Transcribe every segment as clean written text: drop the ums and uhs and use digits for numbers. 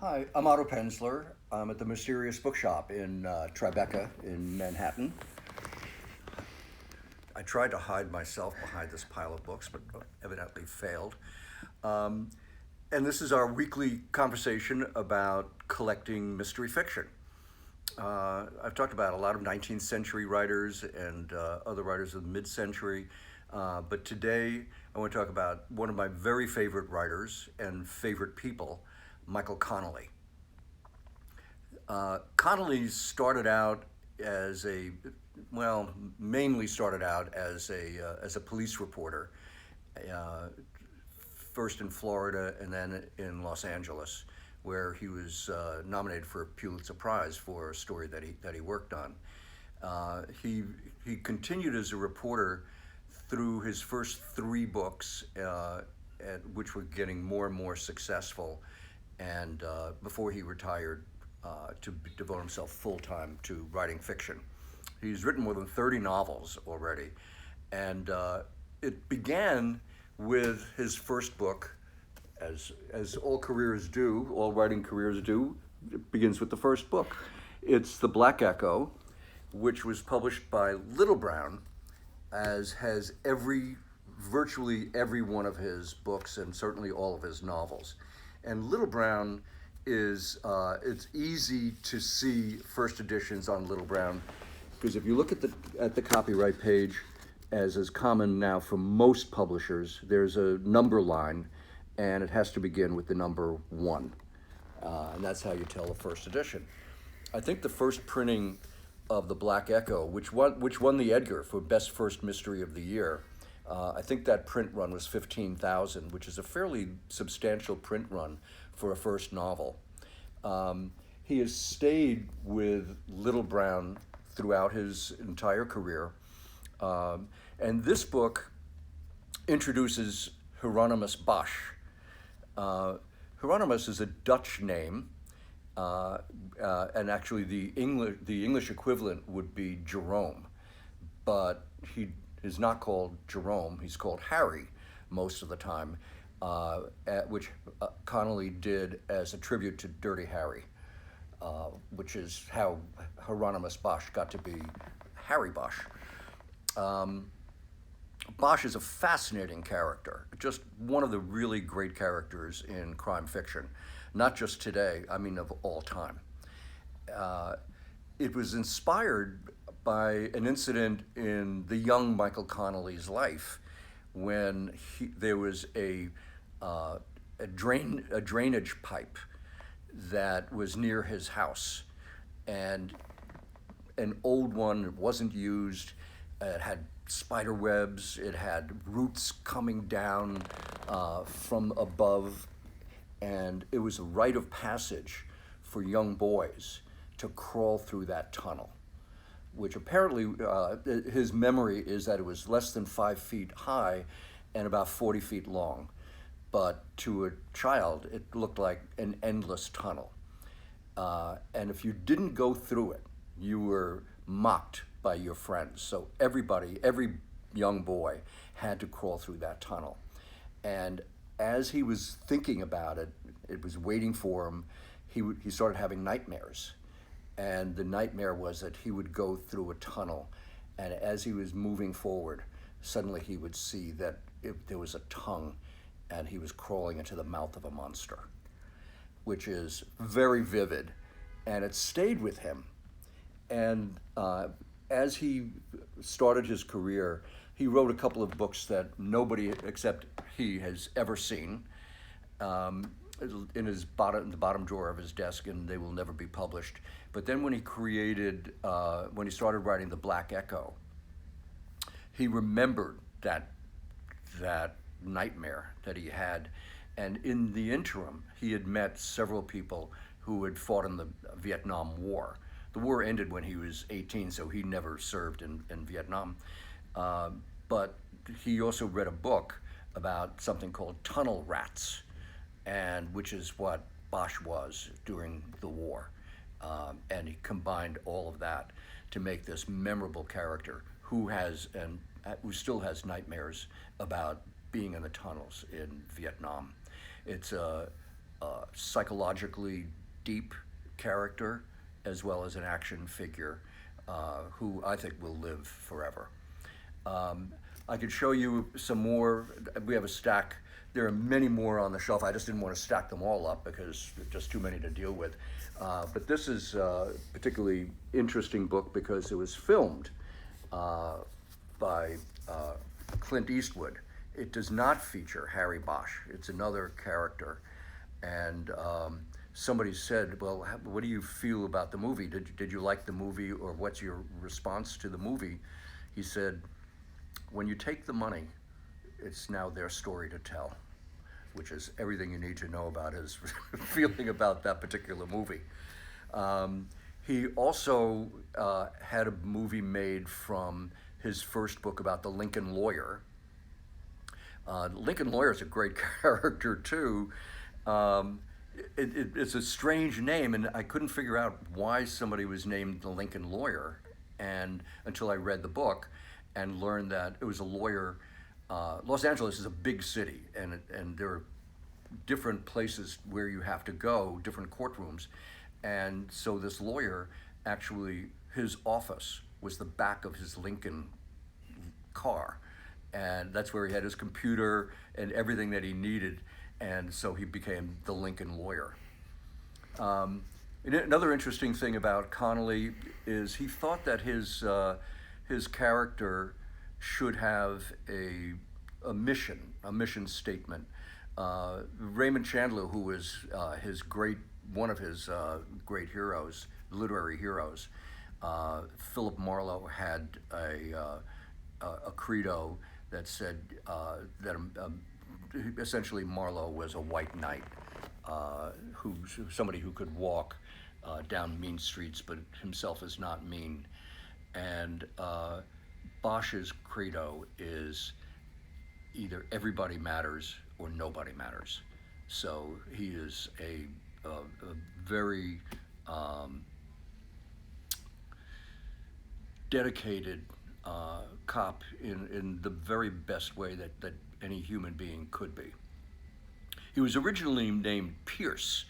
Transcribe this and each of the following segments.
Hi, I'm Otto Penzler. I'm at the Mysterious Bookshop in Tribeca in Manhattan. I tried to hide myself behind this pile of books, but evidently failed. Um, and this is our weekly conversation about collecting mystery fiction. I've talked about a lot of 19th century writers and other writers of the mid century, but today I want to talk about one of my very favorite writers and favorite people, Michael Connelly. Connelly started out as a, well, mainly started out as a police reporter, uh, first in Florida and then in Los Angeles, where he was nominated for a Pulitzer Prize for a story that he worked on. He continued as a reporter through his first three books, which were getting more and more successful, and before he retired to devote himself full time to writing fiction. He's written more than 30 novels already, and it began with his first book, as all careers do, all writing careers do. It begins with the first book. It's The Black Echo, which was published by Little Brown, as has virtually every one of his books and certainly all of his novels. And Little Brown it's easy to see first editions on Little Brown because if you look at the copyright page, as is common now for most publishers, there's a number line, and it has to begin with the number one, and that's how you tell a first edition. I think the first printing of The Black Echo, which won the Edgar for Best First Mystery of the Year, I think that print run was 15,000, which is a fairly substantial print run for a first novel. He has stayed with Little Brown throughout his entire career. And this book introduces Hieronymus Bosch. Hieronymus is a Dutch name, and actually the English equivalent would be Jerome, but he is not called Jerome. He's called Harry most of the time, which Connelly did as a tribute to Dirty Harry, which is how Hieronymus Bosch got to be Harry Bosch. Bosch is a fascinating character, just one of the really great characters in crime fiction, not just today, I mean of all time. It was inspired by an incident in the young Michael Connelly's life when there was a drainage pipe that was near his house, and an old one. It wasn't used. It had spider webs. It had roots coming down from above, and it was a rite of passage for young boys to crawl through that tunnel, which apparently his memory is that it was less than 5 feet high and about 40 feet long. But to a child, it looked like an endless tunnel. And if you didn't go through it, you were mocked by your friends. So every young boy had to crawl through that tunnel. And as he was thinking about it, it was waiting for him, he started having nightmares. And the nightmare was that he would go through a tunnel, and as he was moving forward, suddenly he would see that there was a tongue, and he was crawling into the mouth of a monster, which is very vivid, and it stayed with him. And as he started his career, he wrote a couple of books that nobody except he has ever seen. In the bottom drawer of his desk, and they will never be published. But then when he started writing The Black Echo, he remembered that nightmare that he had, and in the interim, he had met several people who had fought in the Vietnam War. The war ended when he was 18, so he never served in Vietnam. But he also read a book about something called tunnel rats, and which is what Bosch was during the war. And he combined all of that to make this memorable character who still has nightmares about being in the tunnels in Vietnam. It's a psychologically deep character as well as an action figure who I think will live forever. I could show you some more. We have a stack. There are many more on the shelf. I just didn't want to stack them all up because there's just too many to deal with. But this is a particularly interesting book because it was filmed by Clint Eastwood. It does not feature Harry Bosch. It's another character. And somebody said, well, what do you feel about the movie? Did you like the movie, or what's your response to the movie? He said, when you take the money, it's now their story to tell, which is everything you need to know about his feeling about that particular movie. He also had a movie made from his first book about the Lincoln Lawyer. Lincoln Lawyer is a great character too. It's a strange name, and I couldn't figure out why somebody was named the Lincoln Lawyer, and until I read the book and learned that it was a lawyer. Los Angeles is a big city, and there are different places where you have to go, different courtrooms, and so this lawyer, actually, his office was the back of his Lincoln car, and that's where he had his computer and everything that he needed, and so he became the Lincoln Lawyer. Another interesting thing about Connelly is he thought that his character should have a mission statement. Raymond Chandler, who was one of his great heroes, literary heroes, Philip Marlowe had a credo that said that essentially Marlowe was a white knight, somebody who could walk down mean streets, but himself is not mean. And Bosch's credo is either everybody matters or nobody matters. So he is a very dedicated cop in the very best way that any human being could be. He was originally named Pierce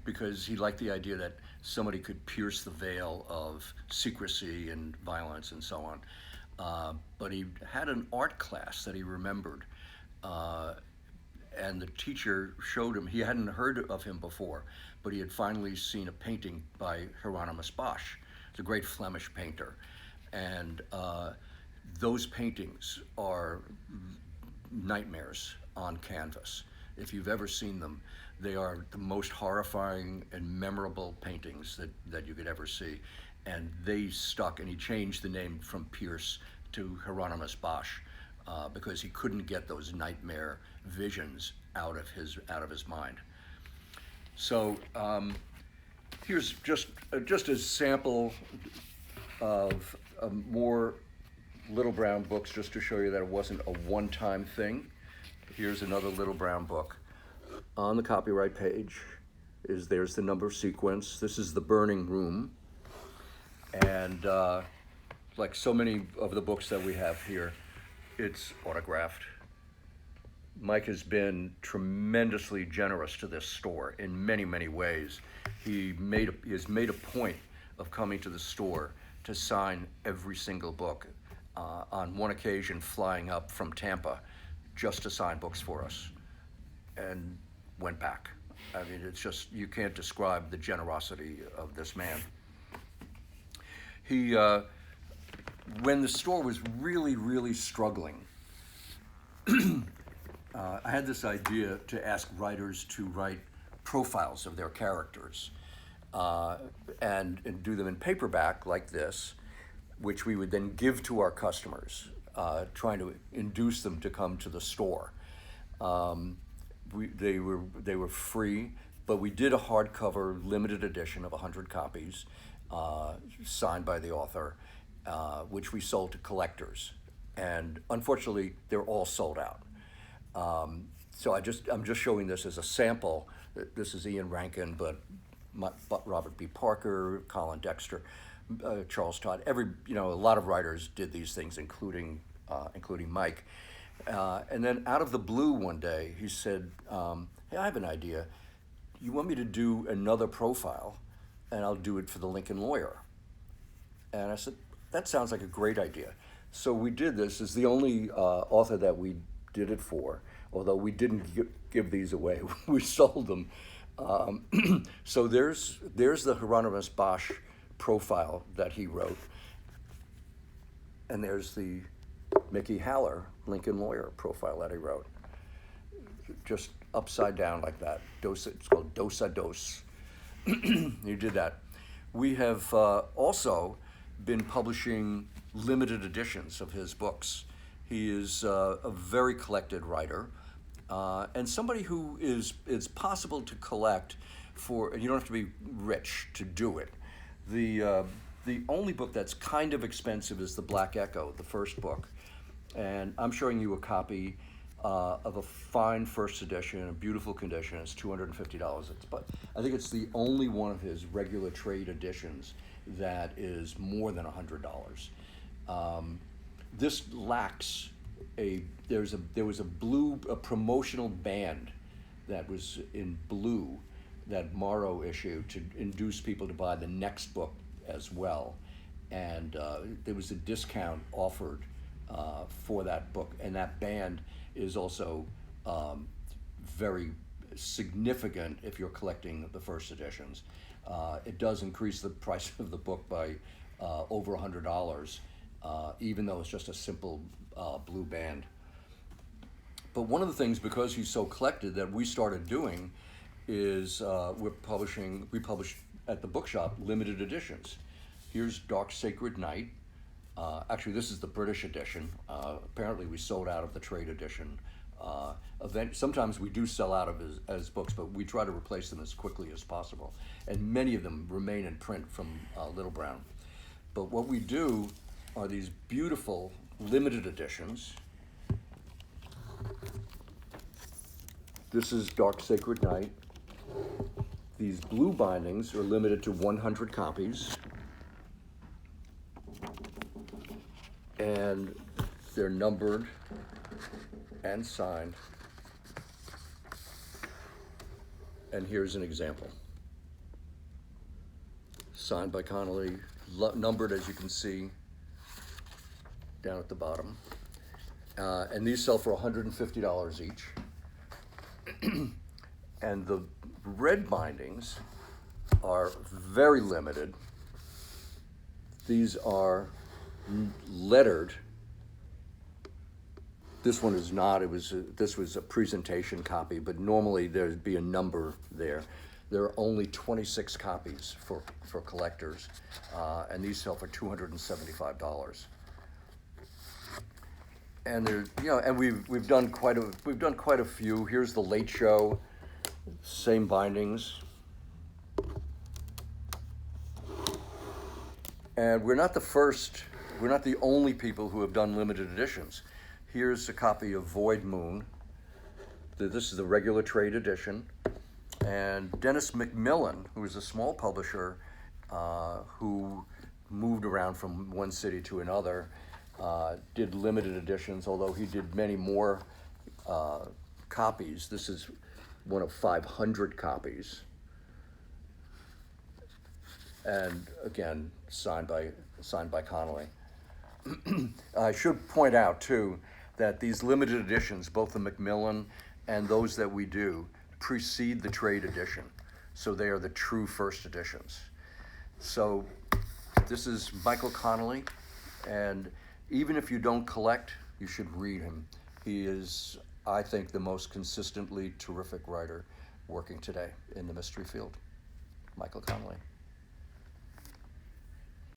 because he liked the idea that somebody could pierce the veil of secrecy and violence and so on. But he had an art class that he remembered, and the teacher showed him, he hadn't heard of him before, but he had finally seen a painting by Hieronymus Bosch. He's a great Flemish painter. And those paintings are nightmares on canvas. If you've ever seen them, they are the most horrifying and memorable paintings that you could ever see. And they stuck, and he changed the name from Pierce to Hieronymus Bosch because he couldn't get those nightmare visions out of his mind. So here's just a sample of more Little Brown books, just to show you that it wasn't a one-time thing. Here's another Little Brown book. On the copyright page there's the number sequence. This is The Burning Room. And like so many of the books that we have here, it's autographed. Mike has been tremendously generous to this store in many, many ways. He has made a point of coming to the store to sign every single book. On one occasion, flying up from Tampa just to sign books for us, and went back. I mean, it's just, you can't describe the generosity of this man. He, when the store was really, really struggling, I had this idea to ask writers to write profiles of their characters and do them in paperback like this, which we would then give to our customers, trying to induce them to come to the store. They were free, but we did a hardcover limited edition of 100 copies, signed by the author, which we sold to collectors. And unfortunately, they're all sold out. So I'm just showing this as a sample. This is Ian Rankin, but Robert B. Parker, Colin Dexter, Charles Todd. A lot of writers did these things, including Mike. And then out of the blue one day, he said, "Hey, I have an idea. You want me to do another profile, and I'll do it for the Lincoln Lawyer." And I said, "That sounds like a great idea." So we did this. It's the only author that we did it for, although we didn't give these away. We sold them. So there's the Hieronymus Bosch profile that he wrote, and there's the Mickey Haller Lincoln Lawyer profile that he wrote, just upside down like that. It's called Dos a Dos. You did that. We have also been publishing limited editions of his books. He is a very collected writer, and somebody who it's possible to collect for. You don't have to be rich to do it. The only book that's kind of expensive is The Black Echo, the first book, and I'm showing you a copy of a fine first edition, a beautiful condition. It's $250. But I think it's the only one of his regular trade editions that is more than $100. This lacks there was a promotional band that was in blue that Morrow issued to induce people to buy the next book as well, and there was a discount offered for that book, and that band is also very significant if you're collecting the first editions. It does increase the price of the book by over $100, even though it's just a simple blue band. But one of the things, because he's so collected, that we started doing is we publish at the bookshop limited editions. Here's Dark Sacred Night. Actually, this is the British edition. Apparently, we sold out of the trade edition. Sometimes we do sell out of as books, but we try to replace them as quickly as possible. And many of them remain in print from Little Brown. But what we do are these beautiful limited editions. This is Dark Sacred Night. These blue bindings are limited to 100 copies. And they're numbered and signed. And here's an example. Signed by Connelly, numbered, as you can see, down at the bottom. And these sell for $150 each. And the red bindings are very limited. These are lettered. This one is not. This was a presentation copy, but normally there'd be a number there. There are only 26 copies for collectors, and these sell for $275. And and we've done quite a few. Here's The Late Show, same bindings. And we're not the only people who have done limited editions. Here's a copy of Void Moon. This is the regular trade edition. And Dennis McMillan, who is a small publisher who moved around from one city to another, did limited editions, although he did many more copies. This is one of 500 copies. And again, signed by Connelly. I should point out too that these limited editions, both the Macmillan and those that we do, precede the trade edition, so they are the true first editions. So this is Michael Connelly, and even if you don't collect, you should read him. He is, I think, the most consistently terrific writer working today in the mystery field. Michael Connelly.